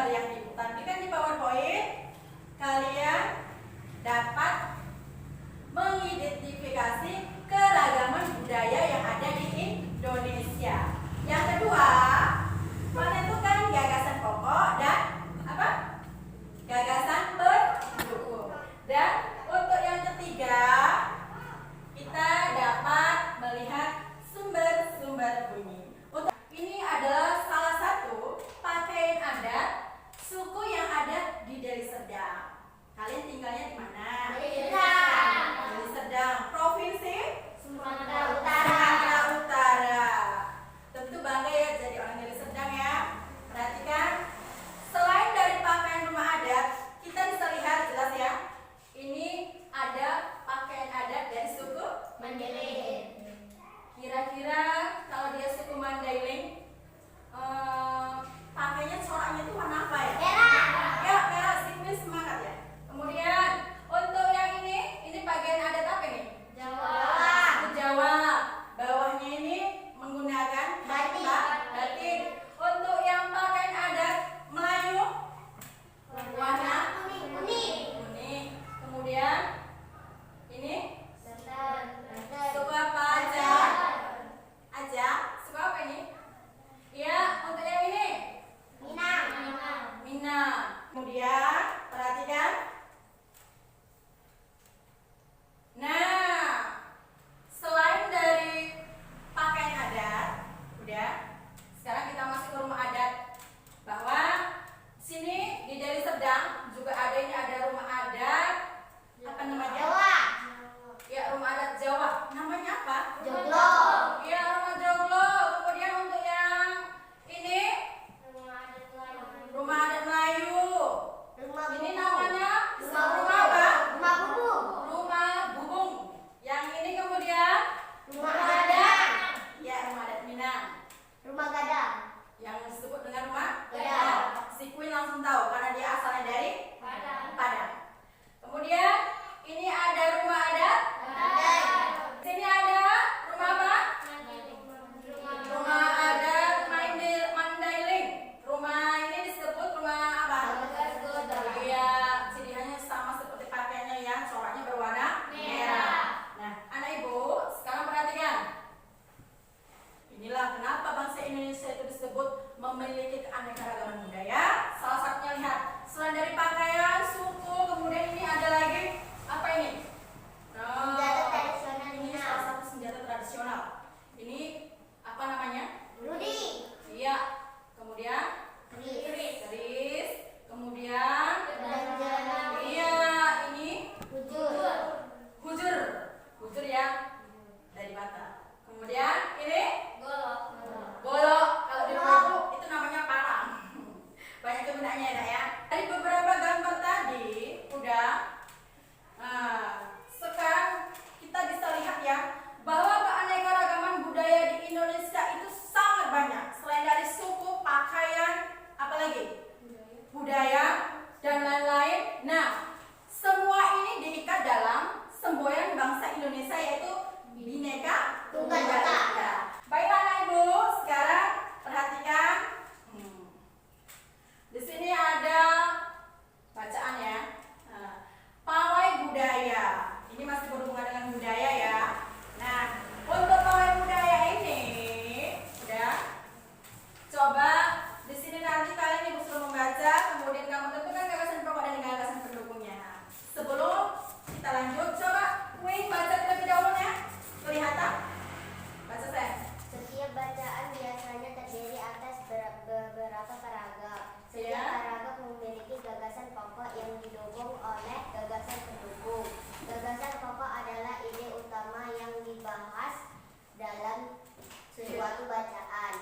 yang ditampilkan di PowerPoint, kalian dapat mengidentifikasi keragaman budaya yang ada di Indonesia. Yang kedua, menentukan gagasan pokok dan gagasan pendukung. Dan untuk yang ketiga, kita dapat melihat sumber-sumber bunyi. Ini adalah salah satu pakaian adat suku yang ada di Deli Serdang. Kalian tinggalnya di mana? Deli Serdang. Provinsi Sumatera Sumatera Utara. Tentu bangga ya jadi orang Deli Serdang ya. Perhatikan, selain dari pakaian rumah adat, kita bisa lihat jelas ya. Ini ada pakaian adat dari suku Mandailing. Kira-kira kalau dia suku Mandailing, pakainya coraknya itu warna apa ya? Merah. Ya, merah. Sipil semangat ya. Kemudian untuk yang ini pakaian adat apa nih? Jawa. Suku Jawa. Bawahnya ini menggunakan Batik. batik. Untuk yang pakaian adat Melayu, warna kuning. kuning. Kemudian ini Banten. suku apa aja? Aja. Suku apa ini? Ya, untuk yang ini Minang. Minang. Kemudian perhatikan. Nah, selain dari pakaian adat, udah. Sekarang kita masuk ke rumah adat. Bahwa sini di Deli Serdang juga ada rumah adat. Apa namanya? Jawa. Ya, rumah adat Jawa. Namanya apa? Joglo. Ya, rumah Joglo. Kemudian untuk yang ini rumah adat Melayu. Ini namanya rumah apa? Rumah bubu. Rumah Bubung. Yang ini kemudian Rumah adat. ya rumah adat Minang. Rumah gadang. Yang disebut dengan rumah Gadang. Si Queen langsung tahu karena dia asalnya dari Padang. Padang. Kemudian ini ada rumah adat. Sini ada rumah apa? Rumah adat Mandailing. Rumah ini disebut rumah apa? Iya, cirinya sama seperti pakaiannya ya, coraknya berwarna merah. Nah, anak ibu, sekarang perhatikan. Inilah kenapa bangsa Indonesia itu disebut memiliki keanekaragaman budaya. Salah satunya lihat, selain dari pakaian, suku, kemudian ini ada lagi apa ini? Senjata tradisional Ini Minang. salah satu senjata tradisional. Ini apa namanya? Rudi. Iya. Kemudian keris. Kemudian Belanjaan. iya, ini Bujur. bujur ya, dari bata. Kemudian ini Golok. golok. Kalau di rumah ibu itu namanya parang. Banyak kegunaannya ya, Nak, ya. Dari beberapa gambar tadi udah. Nah, sekarang kita bisa lihat ya bahwa keanekaragaman budaya di Indonesia itu sangat banyak. Selain dari suku, pakaian, apalagi budaya dan lain-lain. Nah, semua ini diikat dalam semboyan bangsa Indonesia yaitu Bhinneka Tunggal Ika. Ika. Baiklah anak ibu, sekarang perhatikan. Di sini ada bacaan ya. Nah, pawai budaya. Ini masih berhubungan dengan budaya ya. Nah, untuk pawai budaya ini, udah. Coba di sini nanti kalian ibu suruh membaca, kemudian kamu tentukan gagasan pokok dan gagasan pendukungnya. Sebelum kita lanjut, coba Wing baca terlebih dahulu ya. Kelihatan? Baca saya. Setiap bacaan biasanya terdiri atas beberapa paragraf. Setiap Ya. paragraf memiliki gagasan pokok yang didukung oleh gagasan pendukung. Gagasan pokok adalah ide utama yang dibahas dalam suatu bacaan.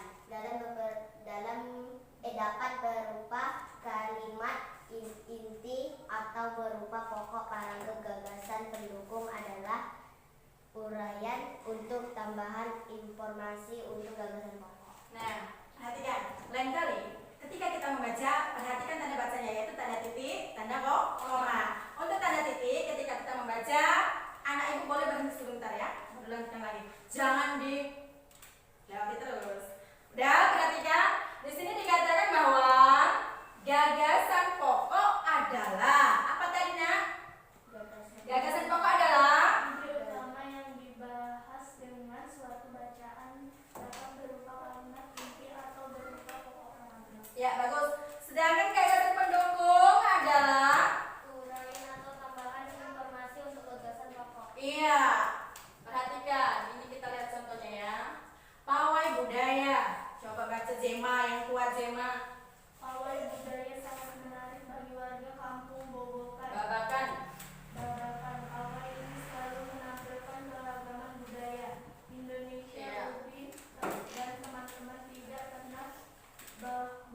Dapat berupa kalimat inti atau berupa pokok paragraf. Gagasan pendukung adalah uraian untuk tambahan informasi untuk gagasan pokok. Nah, perhatikan. Lain kali ketika kita membaca, perhatikan tanda bacanya yaitu tanda titik, tanda koma. Untuk tanda titik ketika kita membaca, anak ibu boleh berhenti sebentar ya. Ulangi lagi. Jangan lewati terus. Udah, perhatikan. Di sini dikatakan bahwa gagal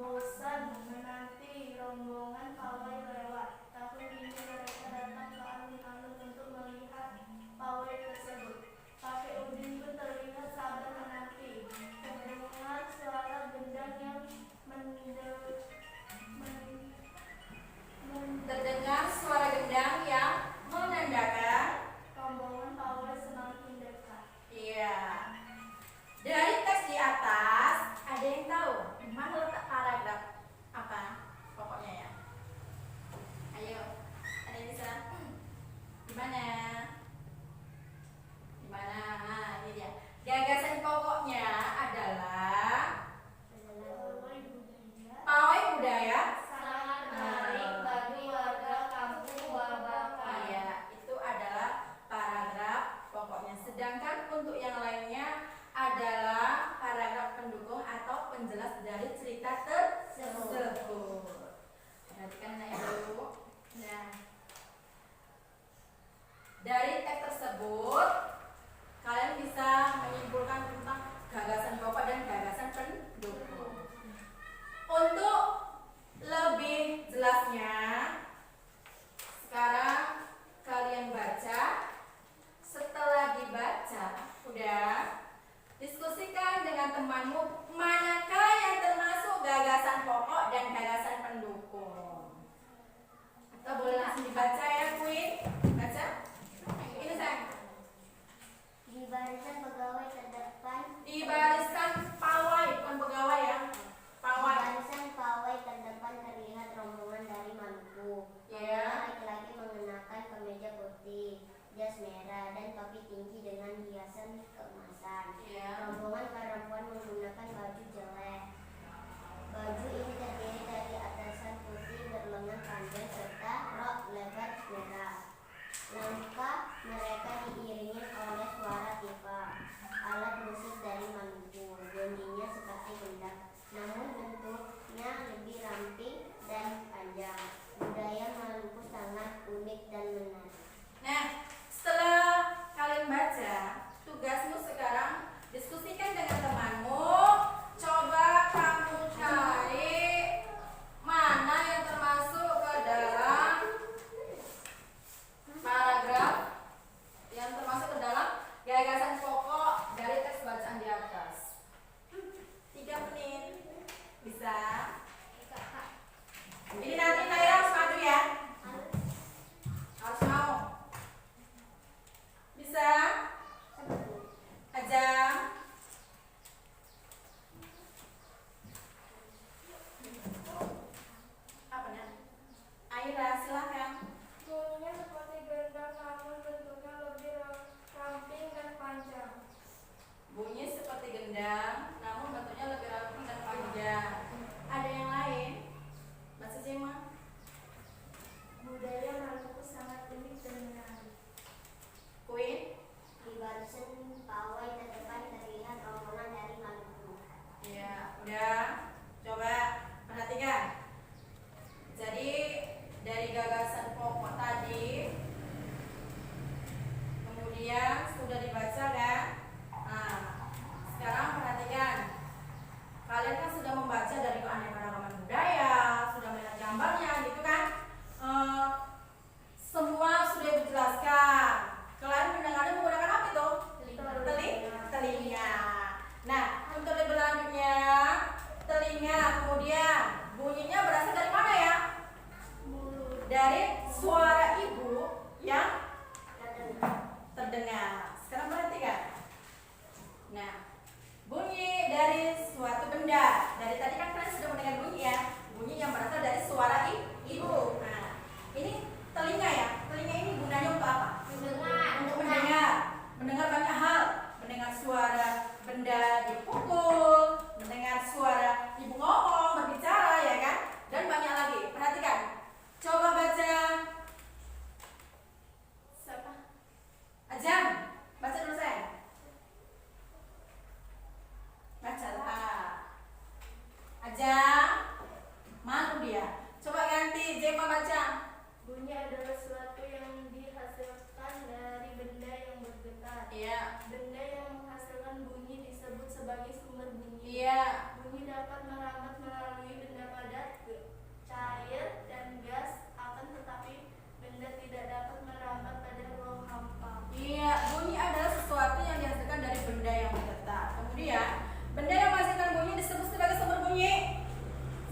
bosan menanti rombongan pawai lewat. Tahun ini mereka datang ke alun-alun untuk melihat pawai tersebut. Kakek Udin pun terlihat sabar menanti. Terdengar suara gendang yang Terdengar suara gendang yang menandakan rombongan pawai semakin dekat. iya. Dari teks di atas, ada yang tahu di mana letak paragraf apa pokoknya ya? Ayo, ada yang bisa? Di mana? Di mana? Nah, ini dia. Gagasan pokoknya adalah pawai budaya. Sangat menarik bagi warga kampung Wabaka. Iya, itu adalah paragraf pokoknya. Sedangkan untuk yang lainnya adalah paragraf pendukung atau penjelas dari cerita tersebut. Perhatikan ya dulu. Nah, dari teks tersebut kalian bisa menyimpulkan tentang gagasan pokok dan gagasan pendukung. Untuk lebih jelasnya, sekarang kalian baca. Setelah dibaca, udah diskusikan dengan temanmu manakah yang termasuk gagasan pokok dan gagasan pendukung. Atau boleh langsung dibaca ya, Queen? Baca. Ini sayang. Di barisan pegawai terdepan. Di barisan pawai, bukan pegawai ya. Di Pawai. barisan pawai terdepan terlihat rombongan dari Maluku. Iya. Rombongan laki-laki mengenakan kemeja putih, jas merah, dan topi tinggi dengan hiasan keemasan. Iya. Rombongan perempuan menggunakan baju jelek. Baju ini terdiri dari atasan putih berlengan panjang serta rok lebar merah. Langkah mereka diiringi oleh suara tipa, alat musik dari Maluku.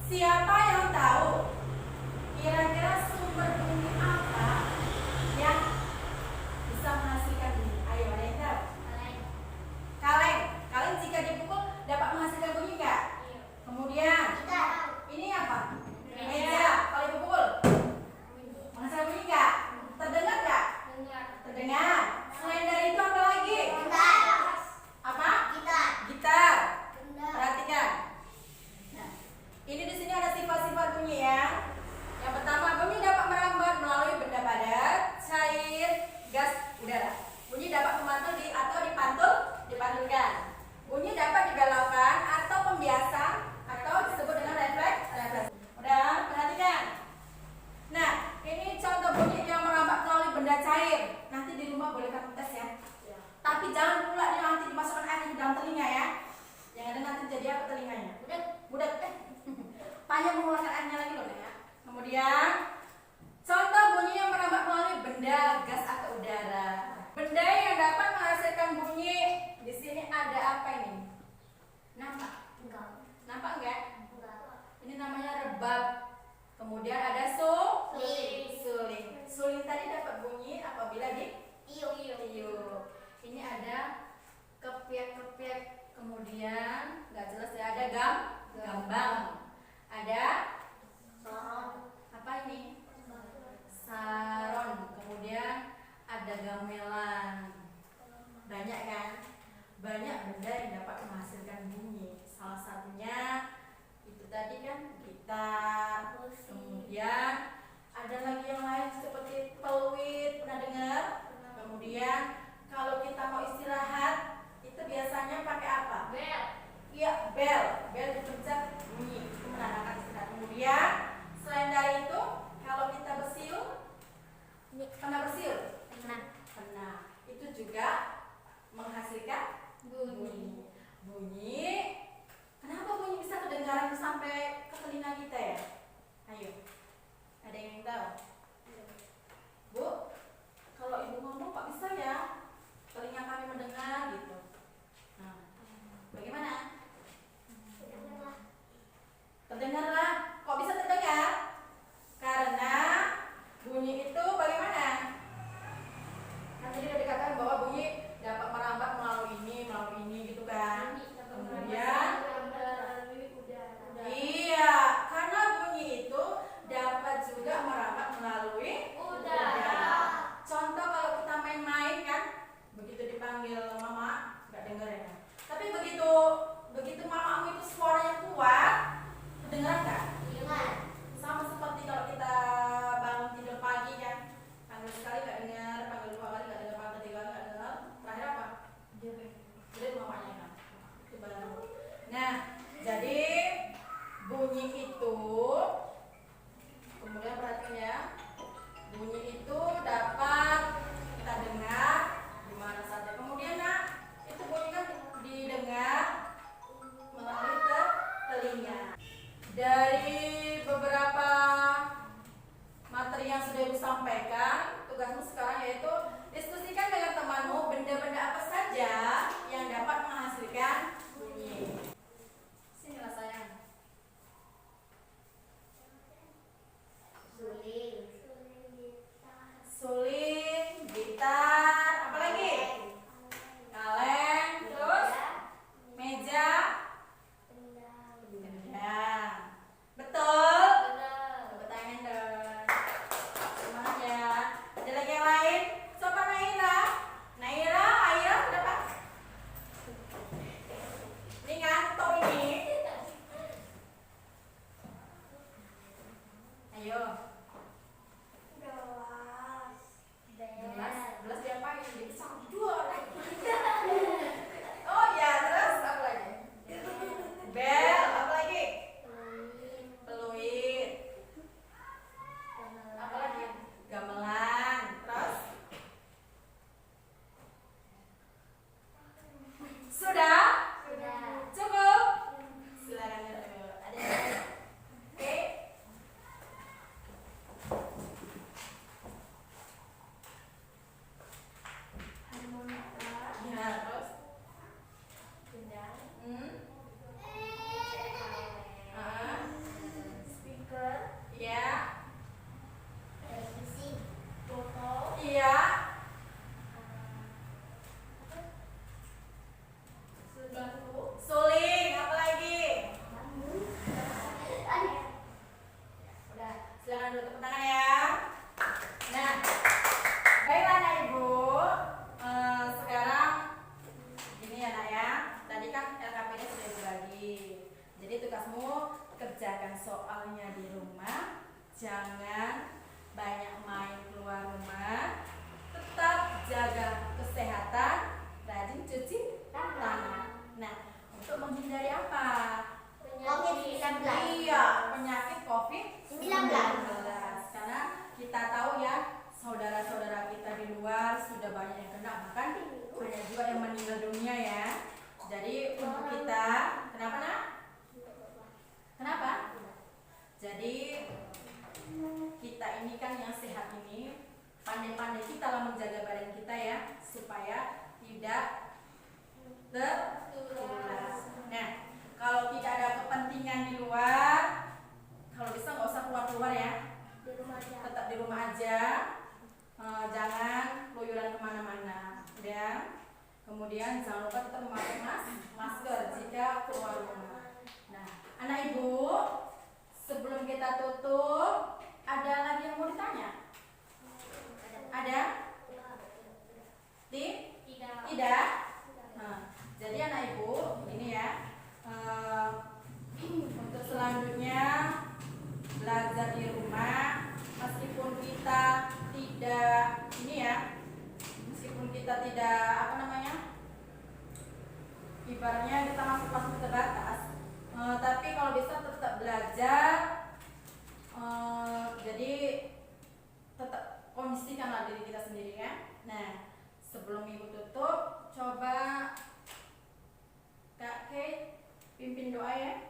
Siapa yang tahu kira-kira sumber bunyi apa yang bisa menghasilkan bunyi? Ayo, ada yang tahu? Kaleng. Kaleng jika dipukul dapat menghasilkan bunyi nggak? Kemudian ini apa? Meja. Kalau dipukul menghasilkan bunyi nggak? Terdengar nggak? Terdengar. Selain dari itu apa lagi? Apa? Gitar. Perhatikan. Nah, ini di sini ada sifat-sifat bunyi ya. Yang pertama, bunyi dapat merambat melalui benda padat, cair, gas, udara. Bunyi dapat memantul atau dipantulkan. Bunyi dapat digalaukan atau pembiasa atau disebut dengan refleks. Udah, perhatikan. Nah, ini contoh bunyi yang merambat melalui benda cair. Nanti di rumah boleh kamu tes ya. Tapi jangan pula nanti dimasukkan air di dalam telinga ya. Yang ada nanti jadi apa telinganya? Budak. Panjang mengeluarkan airnya lagi loh ya. Kemudian contoh bunyi yang merambat melalui benda, gas atau udara. Benda yang dapat menghasilkan bunyi di sini ada apa ini? Nampak? Nampak enggak? Ini namanya rebab. Kemudian ada suling. Suling tadi dapat bunyi apabila ditiup. Ini ada kepiak. Kemudian nggak jelas ya, ada gambang. Ada apa ini? Saron. Kemudian ada gamelan. Banyak kan? Banyak benda yang dapat menghasilkan bunyi. Salah satunya itu tadi kan gitar. Kemudian ada lagi yang lain seperti peluit. Pernah dengar? Kemudian kalau kita mau istirahat itu biasanya pakai apa? Bel. Iya, bel. Bel dipencet bunyi. Itu menandakan istirahat. Kemudian selain dari itu, kalau kita bersiul, pernah bersiul? Pernah. Itu juga menghasilkan bunyi. Kenapa bunyi bisa kedengaran sampai ke telinga kita ya? Ayo, ada yang tahu? Bu, kalau ibu ngomong kok bisa ya telinga kami mendengar gitu? Nah, bagaimana? Terdengar tangan dulu, tepuk tangan ya. Nah, baiklah anak ibu. Sekarang gini ya nak ya. Tadi kan LKPD sudah dibagi. Jadi tugasmu kerjakan soalnya di rumah. Jangan banyak main keluar rumah. Tetap jaga kesehatan. Rajin cuci tangan. Nah, untuk menghindari apa? COVID-19. Iya, penyakit COVID-19. 19. Karena kita tahu ya, saudara-saudara kita di luar sudah banyak yang kena, bahkan banyak juga yang meninggal dunia ya. Jadi untuk kita, kenapa nak? Kenapa? Jadi kita ini kan yang sehat ini, pandai-pandai kita lah menjaga badan kita ya, supaya tidak tertular. Nah, kalau tidak ada kepentingan di luar, kalau bisa nggak usah keluar-keluar ya, Di rumah aja. tetap di rumah aja. Jangan keluyuran kemana-mana, ya. Kemudian jangan lupa tetap memakai masker jika keluar rumah. Nah, anak ibu, sebelum kita tutup, ada lagi yang mau ditanya? Ada? Tidak? Nah, jadi anak ibu, ini ya. Untuk selanjutnya belajar di rumah, meskipun kita tidak apa namanya, ibaratnya kita masuk kelas terbatas, tapi kalau bisa tetap belajar. Jadi tetap kondisikanlah diri kita sendiri ya. Nah, sebelum ibu tutup, coba Kak Kate pimpin doa ya.